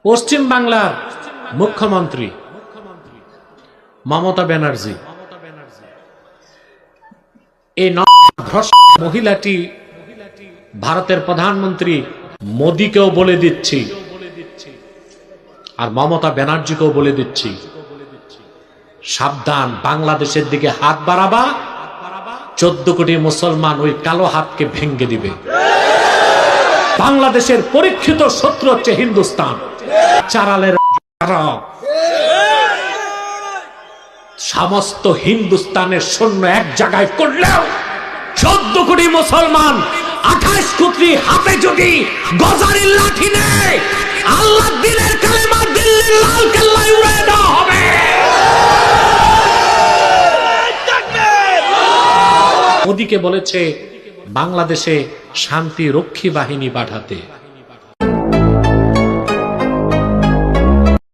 পশ্চিম বাংলার মুখ্যমন্ত্রী মমতা ব্যানার্জি, এই মহিলাটি ভারতের প্রধানমন্ত্রী মোদীকেও বলে দিচ্ছি আর মমতা ব্যানার্জিকেও বলে দিচ্ছি, সাবধান, বাংলাদেশের দিকে হাত বাড়াবা, 14 কোটি মুসলমান ওই কালো হাতকে ভেঙ্গে দিবে। বাংলাদেশের পরীক্ষিত শত্রু হচ্ছে হিন্দুস্তান। চারালের সমস্ত হিন্দুস্তানের সৈন্য এক জায়গায় করলেও 14 কোটি মুসলমান 28 কোটি হাতে যদি গজারির লাঠি নেয়, আল্লাহ দিনের কালেমা দিল্লির লাল কেল্লায় উড়িয়ে দেওয়া হবে। মোদীকে বলেছে বাংলাদেশে শান্তি রক্ষী বাহিনী পাঠাতে।